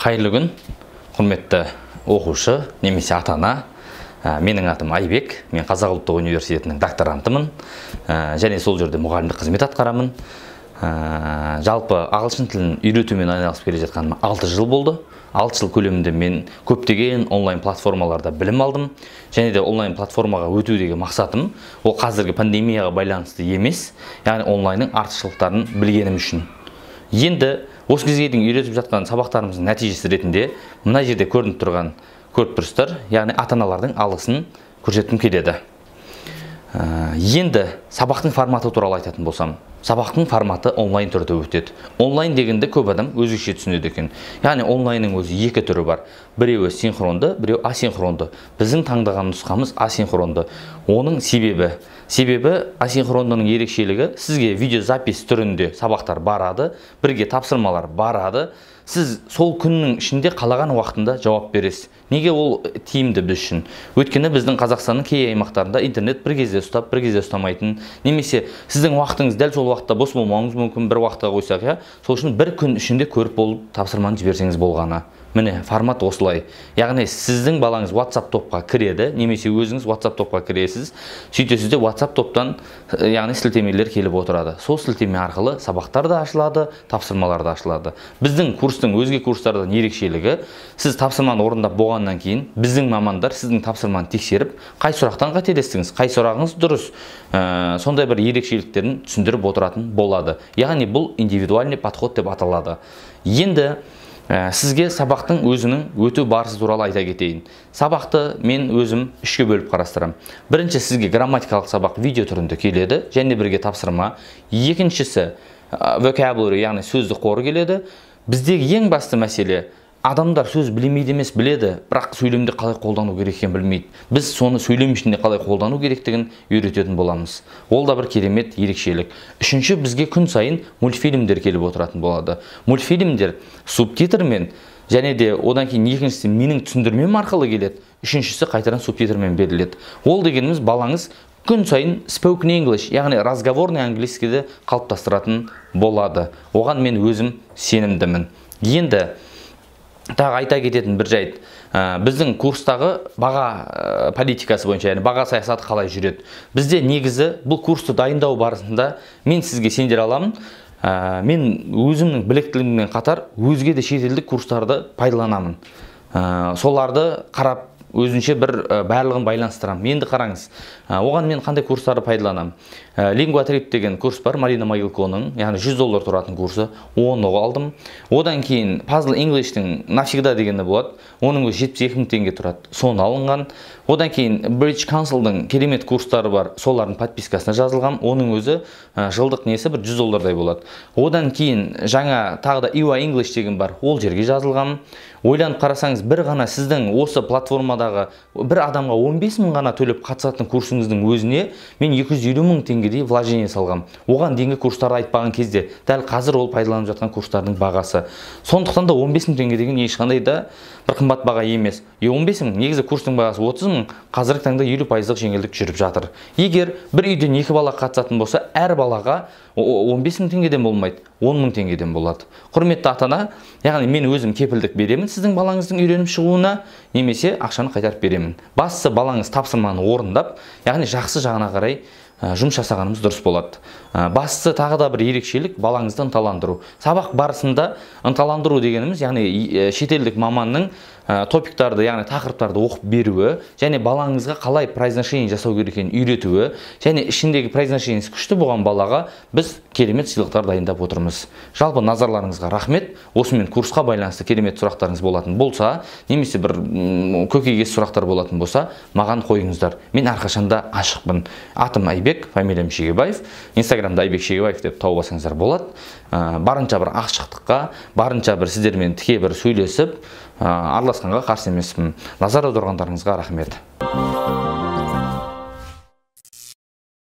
Қайырлы күн, құрметті оқушы, немесе ата-ана. Менің атым Айбек, мен Қазақ ұлттық университетінің докторантымын, және сол жерде мұғалімдік қызмет атқарамын. Жалпы ағылшын тілін үйретумен айналысып келе жатқаныма 6 жыл болды. 6 жыл көлемінде мен көптеген онлайн платформаларда білім алдым. Және де онлайн платформаға өтудегі мақсатым ол қазіргі пандемияға байланысты емес, яғни онлайнның артықшылықтарын білгенім үшін. Енді осы кезге дейін үйретіп жатқан сабақтарымыздың нәтижесі ретінде мына жерде көрініп тұрған көріп тұрсыздар, яғни ата-аналардың алғысын көрсеткім келеді. Енді сабақтың форматы туралы айтатын болсам, сабақтың форматы онлайн түрде өтеді. Онлайн дегенде көп адам өзгеше түсінеді екен. Яғни онлайнның өзі екі түрі бар. Біреуі синхронды, біреуі асинхронды. Біздің таңдаған нұсқамыз асинхронды. Оның себебі асинхрондының ерекшелігі, сізге видеозапис түрінде сабақтар барады, бірге тапсырмалар барады. Сіз сол күннің ішінде қалаған уақытында жауап бересіз. Неге ол тиімді біз үшін? Өйткені біздің Қазақстанның кей аймақтарында интернет бір кезде ұстап, бір кезде ұстамайтын, немесе сіздің уақытыңыз дәл сол уақытта бос болмауыңыз мүмкін, бір уақытқа қойсақ, сол үшін бір күн ішінде көріп болып тапсырманы жіберсеңіз болғаны. Міне, формат осылай. Яғни сіздің балаңыз WhatsApp топқа кіреді, немесе өзіңіз WhatsApp топқа кіресіз. Сөйтесіз де WhatsApp топтан, яғни сілтемелер келіп отырады. Сол сілтеме арқылы сабақтар да ашылады, тапсырмалар да ашылады. Біздің курстың өзге курстардан ерекшелігі, сіз тапсырманы орындап болғаннан кейін, біздің мамандар сіздің тапсырманы тексеріп, қай сұрақтан қателестіңіз, қай сұрағыңыз дұрыс, сондай бір ерекшеліктерін түсіндіріп отыратын болады. Яғни бұл индивидуальный подход деп аталады. Енді сізге сабақтың өзінің өту барысы туралы айта кетейін. Сабақты мен өзім үшке бөліп қарастырам. Бірінші сізге грамматикалық сабақ видео түрінде келеді, және бірге тапсырма. Екіншісі vocabulary, яғни сөздік қоры келеді. Біздегі ең басты мәселе, адамдар сөз білмейді емес, біледі, бірақ сөйлемде қалай қолдану керек екенін білмейді. Біз соны сөйлем ішінде қалай қолдану керектігін үйрететін боламыз. Ол да бір керемет ерекшелік. Үшінші, бізге күн сайын мультфильмдер келіп отыратын болады. Мультфильмдер субтитрмен, және де одан кейін екіншісі менің түсіндірмем арқылы келеді. Үшіншісі қайтадан субтитрмен беріледі. Ол дегеніміз балаңыз күн сайын spoken English, яғни разговорный английскийді қалыптастыратын болады. Оған мен өзім сенімдімін. Енді тағы айта кететін бір жайт, біздің курстағы баға политикасы бойынша, яғни баға саясаты қалай жүреді. Бізде негізі бұл курсты дайындау барысында мен сізге сендіре аламын, мен өзімнің біліктілігіммен қатар өзге де шетелдік курстарды пайдаланамын. Соларды қарап өзінше бір барлығын байланыстырамын. Енді қараңыз, оған мен қандай курстарды пайдаланамын. Lingua Trip деген курс бар, Марина Могилконың, яғни $100 тұратын курсы, оны алдым. Одан кейін Puzzle English'тің навсегда дегені болады, оның өзі 72 000 теңге тұрады, соны алынған. Одан кейін British Council'дың керемет курстары бар, солардың подпискасына жазылған, оның өзі жылдық несі бір $100 болады. Одан кейін жаңа тағы да EY English деген бар, ол жерге жазылған. Ойланып қарасаңыз, бір ғана сіздің осы платформадағы бір адамға 15 000 ғана төлеп қатысатын курсыңыздың өзіне мен 250 000 теңгедей вложение салғам. Оған дейінгі курстарды айтпаған кезде, дәл қазір ол пайдаланып жатқан курстардың бағасы. Сондықтан да 15 000 теңге деген ешқандай да бір қымбат баға емес. 15 000, негізі курстың бағасы 30 000, қазіргі таңда 50% жеңілдік жүріп жатыр. Егер бір үйден 2 бала қатысатын болса, әр балаға 15 000 теңгеден болмайды, 10 000 теңгеден болады. Құрметті ата-ана, яғни мен өзім кепілдік беремін сіздің балаңыздың үйреніп шығуына, немесе ақшаны қайтарып беремін. Бастысы балаңыз тапсырманы орындап, яғни жақсы жағына қарай жұмыс жасағанымыз дұрыс болады. Бастысы тағы да бір ерекшелік балаңызды ынталандыру. Сабақ барысында ынталандыру дегеніміз, яғни шетелдік маманның топиктарды, яғни тақырыптарды оқып беруі, және балаңызға қалай произношение жасау керек екенін үйретуі, және ішіндегі произношениесі күшті болған балаға біз керемет сыйлықтар дайындап отырмыз. Жалпы назарларыңызға рахмет. Осымен курсқа байланысты керемет сұрақтарыңыз болатын болса, немесе бір көкейкесті сұрақтар болатын болса, маған қойыңыздар. Мен әрқашанда ашықпын. Атым Айбек, фамилиям Шегебаев. Инстаграмда Айбек Шегебаев деп тауып алсаңыздар болады. Барынша бір ашықтыққа, барынша бір сіздермен тіке бір сөйлесіп, араласқанға қарсы емеспін. Назар аударғандарыңызға рахмет.